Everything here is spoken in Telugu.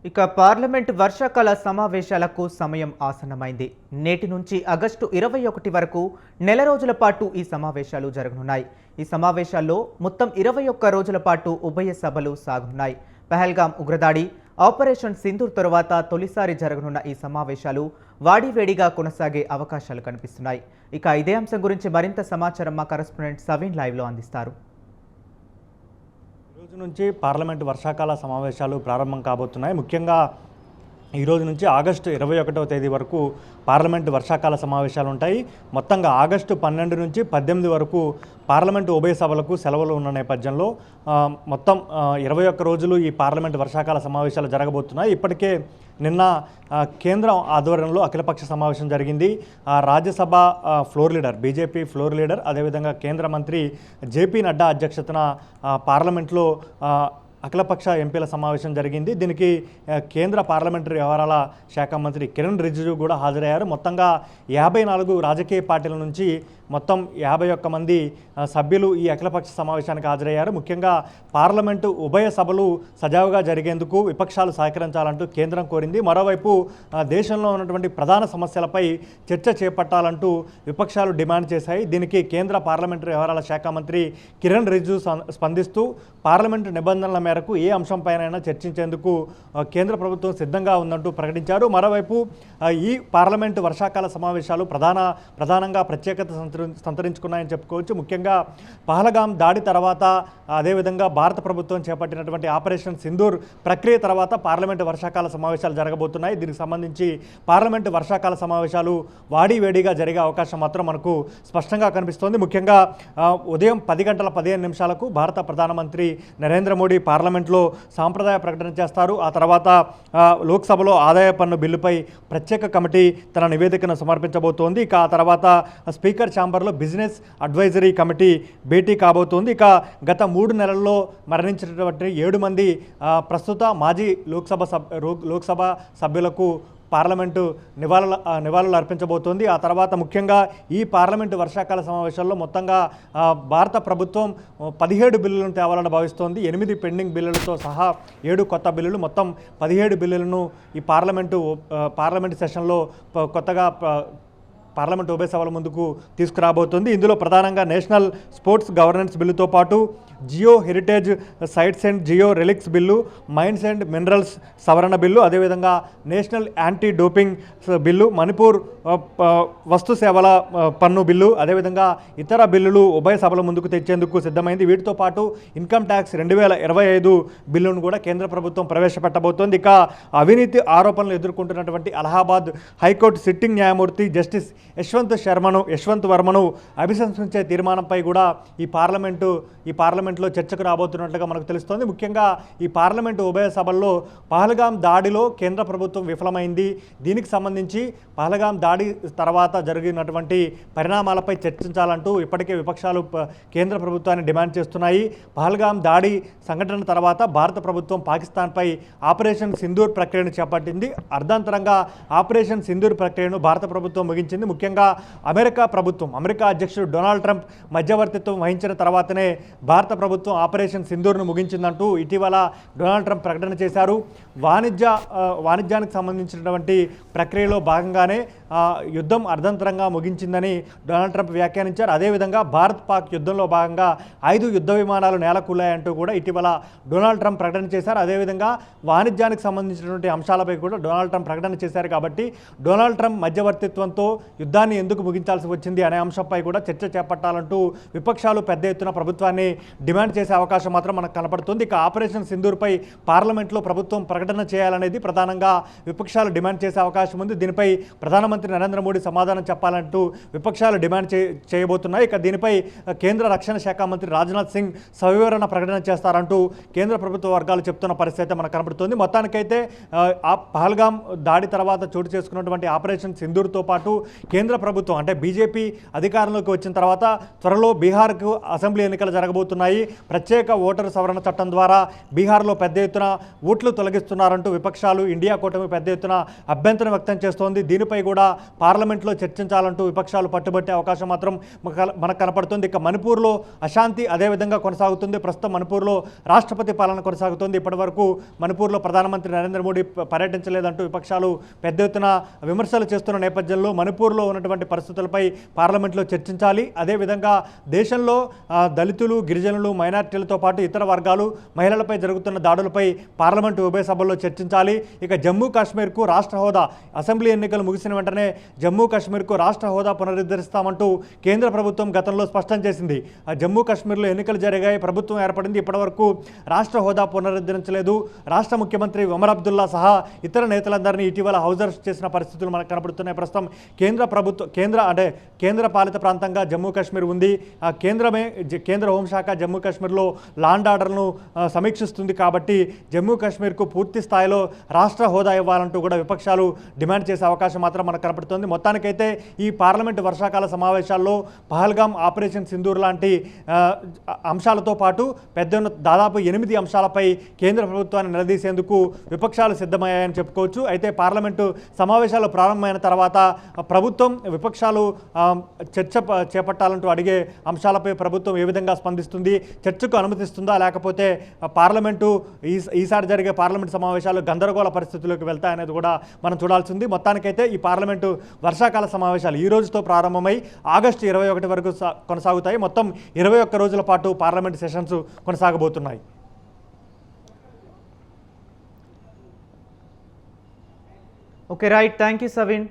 ఇక పార్లమెంట్ వర్షాకాల సమావేశాలకు సమయం ఆసన్నమైంది. నేటి నుంచి ఆగస్టు 21 వరకు నెల రోజుల పాటు ఈ సమావేశాలు జరగనున్నాయి. ఈ సమావేశాల్లో మొత్తం 21 రోజుల పాటు ఉభయ సభలు సాగనున్నాయి. పహల్గాం ఉగ్రదాడి, ఆపరేషన్ సింధూర్ తరువాత తొలిసారి జరగనున్న ఈ సమావేశాలు వాడివేడిగా కొనసాగే అవకాశాలు కనిపిస్తున్నాయి. ఇక ఇదే అంశం గురించి మరింత సమాచారం మా కరెస్పాండెంట్ సవీన్ లైవ్లో అందిస్తారు. ఈరోజు నుంచి పార్లమెంటు వర్షాకాల సమావేశాలు ప్రారంభం కాబోతున్నాయి. ముఖ్యంగా ఈరోజు నుంచి ఆగస్టు 21వ తేదీ వరకు పార్లమెంటు వర్షాకాల సమావేశాలు ఉంటాయి. మొత్తంగా ఆగస్టు 12 నుంచి 18 వరకు పార్లమెంటు ఉభయ సభలకు సెలవులు ఉన్న నేపథ్యంలో మొత్తం 21 రోజులు ఈ పార్లమెంటు వర్షాకాల సమావేశాలు జరగబోతున్నాయి. ఇప్పటికే నిన్న కేంద్రం ఆధ్వర్యంలో అఖిలపక్ష సమావేశం జరిగింది. Rajya Sabha floor leader, BJP floor leader, అదేవిధంగా కేంద్ర మంత్రి జేపీ నడ్డా అధ్యక్షతన పార్లమెంట్లో అఖిలపక్ష ఎంపీల సమావేశం జరిగింది. దీనికి కేంద్ర పార్లమెంటరీ వ్యవహారాల శాఖ మంత్రి కిరణ్ రిజిజు కూడా హాజరయ్యారు. మొత్తంగా 54 రాజకీయ పార్టీల నుంచి మొత్తం 51 మంది సభ్యులు ఈ అఖిలపక్ష సమావేశానికి హాజరయ్యారు. ముఖ్యంగా పార్లమెంటు ఉభయ సభలు సజావుగా జరిగేందుకు విపక్షాలు సహకరించాలంటూ కేంద్రం కోరింది. మరోవైపు దేశంలో ఉన్నటువంటి ప్రధాన సమస్యలపై చర్చ చేపట్టాలంటూ విపక్షాలు డిమాండ్ చేశాయి. దీనికి కేంద్ర పార్లమెంటరీ వ్యవహారాల శాఖ మంత్రి కిరణ్ రిజిజు స్పందిస్తూ పార్లమెంటు నిబంధనల మేరకు ఏ అంశంపైనైనా చర్చించేందుకు కేంద్ర ప్రభుత్వం సిద్ధంగా ఉందంటూ ప్రకటించారు. మరోవైపు ఈ పార్లమెంటు వర్షాకాల సమావేశాలు ప్రధానంగా ప్రత్యేకత సంతరించుకున్నాయని చెప్పుకోవచ్చు. ముఖ్యంగా పహల్గాం దాడి తర్వాత, అదేవిధంగా భారత ప్రభుత్వం చేపట్టినటువంటి ఆపరేషన్ సింధూర్ ప్రక్రియ తర్వాత పార్లమెంటు వర్షాకాల సమావేశాలు జరగబోతున్నాయి. దీనికి సంబంధించి పార్లమెంటు వర్షాకాల సమావేశాలు వాడివేడిగా జరిగే అవకాశం మాత్రం మనకు స్పష్టంగా కనిపిస్తోంది. ముఖ్యంగా ఉదయం 10 గంటల 15 నిమిషాలకు భారత ప్రధానమంత్రి నరేంద్ర మోడీ పార్లమెంట్లో సాంప్రదాయ ప్రకటన చేస్తారు. ఆ తర్వాత లోక్సభలో ఆదాయ పన్ను బిల్లుపై ప్రత్యేక కమిటీ తన నివేదికను సమర్పించబోతోంది. ఇక ఆ తర్వాత స్పీకర్ ఛాంబర్లో బిజినెస్ అడ్వైజరీ కమిటీ భేటీ కాబోతోంది. ఇక గత 3 నెలల్లో మరణించినటువంటి 7 మంది ప్రస్తుత మాజీ లోక్సభ సభ్యులకు పార్లమెంటు నివాళులు అర్పించబోతోంది. ఆ తర్వాత ముఖ్యంగా ఈ పార్లమెంటు వర్షాకాల సమావేశాల్లో మొత్తంగా భారత ప్రభుత్వం 17 బిల్లులను తేవాలని భావిస్తోంది. 8 పెండింగ్ బిల్లులతో సహా 7 కొత్త బిల్లులు, మొత్తం 17 బిల్లులను ఈ పార్లమెంటు సెషన్లో కొత్తగా పార్లమెంటు ఉభయ సభల ముందుకు తీసుకురాబోతుంది. ఇందులో ప్రధానంగా నేషనల్ స్పోర్ట్స్ గవర్నెన్స్ బిల్లుతో పాటు geo heritage sites and geo relics bill, mines and minerals సవరణ బిల్లు, అదేవిధంగా national anti doping bill, Manipur వస్తు సేవల పన్ను బిల్లు, అదేవిధంగా ఇతర బిల్లులు ఉభయ సభల ముందుకు తెచ్చేందుకు సిద్ధమైంది. వీటితో పాటు ఇన్కమ్ ట్యాక్స్ 2025 బిల్లును కూడా కేంద్ర ప్రభుత్వం ప్రవేశపెట్టబోతోంది. ఇక అవినీతి ఆరోపణలు ఎదుర్కొంటున్నటువంటి అలహాబాద్ హైకోర్టు సిట్టింగ్ న్యాయమూర్తి జస్టిస్ యశ్వంత్ వర్మను అభిశంసించే తీర్మానంపై కూడా ఈ పార్లమెంట్లో చర్చకు రాబోతున్నట్లుగా మనకు తెలుస్తోంది. ముఖ్యంగా ఈ పార్లమెంటు ఉభయ సభల్లో పహల్గాం దాడిలో కేంద్ర ప్రభుత్వం విఫలమైంది. దీనికి సంబంధించి పహల్గాం దాడి తర్వాత జరిగినటువంటి పరిణామాలపై చర్చించాలంటూ ఇప్పటికే విపక్షాలు కేంద్ర ప్రభుత్వాన్ని డిమాండ్ చేస్తున్నాయి. పహల్గాం దాడి సంఘటన తర్వాత భారత ప్రభుత్వం పాకిస్తాన్పై ఆపరేషన్ సింధూర్ ప్రక్రియను చేపట్టింది. అర్ధాంతరంగా ఆపరేషన్ సింధూర్ ప్రక్రియను భారత ప్రభుత్వం ముగించింది. ముఖ్యంగా అమెరికా అధ్యక్షుడు డొనాల్డ్ ట్రంప్ మధ్యవర్తిత్వం వహించిన తర్వాతనే భారత ప్రభుత్వం ఆపరేషన్ సింధూర్ను ముగించిందంటూ ఇటీవల డొనాల్డ్ ట్రంప్ ప్రకటన చేశారు. వాణిజ్యానికి సంబంధించినటువంటి ప్రక్రియలో భాగంగానే యుద్ధం అర్ధంతరంగా ముగించిందని డొనాల్డ్ ట్రంప్ వ్యాఖ్యానించారు. అదేవిధంగా భారత్ పాక్ యుద్ధంలో భాగంగా 5 యుద్ధ విమానాలు నేలకూలాయంటూ కూడా ఇటీవల డొనాల్డ్ ట్రంప్ ప్రకటన చేశారు. అదేవిధంగా వాణిజ్యానికి సంబంధించినటువంటి అంశాలపై కూడా డొనాల్డ్ ట్రంప్ ప్రకటన చేశారు. కాబట్టి డొనాల్డ్ ట్రంప్ మధ్యవర్తిత్వంతో యుద్ధాన్ని ఎందుకు ముగించాల్సి వచ్చింది అనే అంశంపై కూడా చర్చ చేపట్టాలంటూ విపక్షాలు పెద్ద ఎత్తున ప్రభుత్వాన్ని డిమాండ్ చేసే అవకాశం మాత్రం మనకు కనపడుతుంది. ఇక ఆపరేషన్ సింధూర్పై పార్లమెంట్లో ప్రభుత్వం ప్రకటన చేయాలనేది ప్రధానంగా విపక్షాలు డిమాండ్ చేసే అవకాశం ఉంది. దీనిపై ప్రధానమంత్రి నరేంద్ర మోడీ సమాధానం చెప్పాలంటూ విపక్షాలు డిమాండ్ చేయబోతున్నాయి. ఇక దీనిపై కేంద్ర రక్షణ శాఖ మంత్రి రాజ్నాథ్ సింగ్ సవివరణ ప్రకటన చేస్తారంటూ కేంద్ర ప్రభుత్వ వర్గాలు చెప్తున్న పరిస్థితి మనకు కనబడుతుంది. మొత్తానికైతే పహల్గాం దాడి తర్వాత చోటు చేసుకున్నటువంటి ఆపరేషన్ సింధూర్తో పాటు కేంద్ర ప్రభుత్వం అంటే బీజేపీ అధికారంలోకి వచ్చిన తర్వాత త్వరలో బీహార్కు అసెంబ్లీ ఎన్నికలు జరగబోతున్నాయి. ప్రత్యేక ఓటరు సవరణ చట్టం ద్వారా బీహార్లో పెద్ద ఎత్తున ఓట్లు తొలగిస్తున్నారంటూ విపక్షాలు ఇండియా కూటమి పెద్ద ఎత్తున అభ్యంతరం వ్యక్తం చేస్తోంది. దీనిపై కూడా పార్లమెంట్లో చర్చించాలంటూ విపక్షాలు పట్టుబట్టే అవకాశం మాత్రం మనకు కనపడుతుంది. ఇక మణిపూర్లో అశాంతి అదేవిధంగా కొనసాగుతుంది. ప్రస్తుతం మణిపూర్లో రాష్ట్రపతి పాలన కొనసాగుతోంది. ఇప్పటివరకు మణిపూర్లో ప్రధానమంత్రి నరేంద్ర మోడీ పర్యటించలేదంటూ విపక్షాలు పెద్ద ఎత్తున విమర్శలు చేస్తున్న నేపథ్యంలో మణిపూర్లో ఉన్నటువంటి పరిస్థితులపై పార్లమెంట్లో చర్చించాలి. అదేవిధంగా దేశంలో దళితులు, గిరిజనులు, మైనార్టీలతో పాటు ఇతర వర్గాలు, మహిళలపై జరుగుతున్న దాడులపై పార్లమెంటు ఉభయ సభల్లో చర్చించాలి. ఇక జమ్మూ కాశ్మీర్కు రాష్ట్ర హోదా, అసెంబ్లీ ఎన్నికలు ముగిసిన వెంటనే జమ్మూ కాశ్మీర్కు రాష్ట్ర హోదా పునరుద్ధరిస్తామంటూ కేంద్ర ప్రభుత్వం గతంలో స్పష్టం చేసింది. జమ్మూ కాశ్మీర్లో ఎన్నికలు జరిగాయి, ప్రభుత్వం ఏర్పడింది. ఇప్పటివరకు రాష్ట్ర హోదా పునరుద్ధరించలేదు. రాష్ట్ర ముఖ్యమంత్రి ఒమర్ అబ్దుల్లా సహా ఇతర నేతలందరినీ ఇటీవల హౌస్ అరెస్ట్ చేసిన పరిస్థితులు మనకు కనబడుతున్నాయి. ప్రస్తుతం కేంద్ర పాలిత ప్రాంతంగా జమ్మూ కాశ్మీర్ ఉంది. ఆ కేంద్ర హోంశాఖ జమ్మూ కాశ్మీర్లో లాండ్ ఆర్డర్ను సమీక్షిస్తుంది. కాబట్టి జమ్మూ కాశ్మీర్కు పూర్తి స్థాయిలో రాష్ట్ర హోదా ఇవ్వాలంటూ కూడా విపక్షాలు డిమాండ్ చేసే అవకాశం మాత్రం మనకు కనపడుతుంది. మొత్తానికైతే ఈ పార్లమెంటు వర్షాకాల సమావేశాల్లో పహల్గామ్, ఆపరేషన్ సింధూర్ లాంటి అంశాలతో పాటు దాదాపు 8 అంశాలపై కేంద్ర ప్రభుత్వాన్ని నిలదీసేందుకు విపక్షాలు సిద్ధమయ్యాయని చెప్పుకోవచ్చు. అయితే పార్లమెంటు సమావేశాలు ప్రారంభమైన తర్వాత ప్రభుత్వం, విపక్షాలు చర్చ చేపట్టాలంటూ అడిగే అంశాలపై ప్రభుత్వం ఏ విధంగా స్పందిస్తుంది, చర్చకు అనుమతిస్తుందా, లేకపోతే పార్లమెంటు ఈసారి జరిగే పార్లమెంటు సమావేశాలు గందరగోళ పరిస్థితుల్లోకి వెళ్తాయనేది కూడా మనం చూడాల్సింది. మొత్తానికైతే ఈ పార్లమెంటు వర్షాకాల సమావేశాలు ఈ రోజుతో ప్రారంభమై ఆగస్టు 21 వరకు కొనసాగుతాయి. మొత్తం 21 రోజుల పాటు పార్లమెంటు సెషన్స్ కొనసాగబోతున్నాయి. Okay right, thank you సవిన్.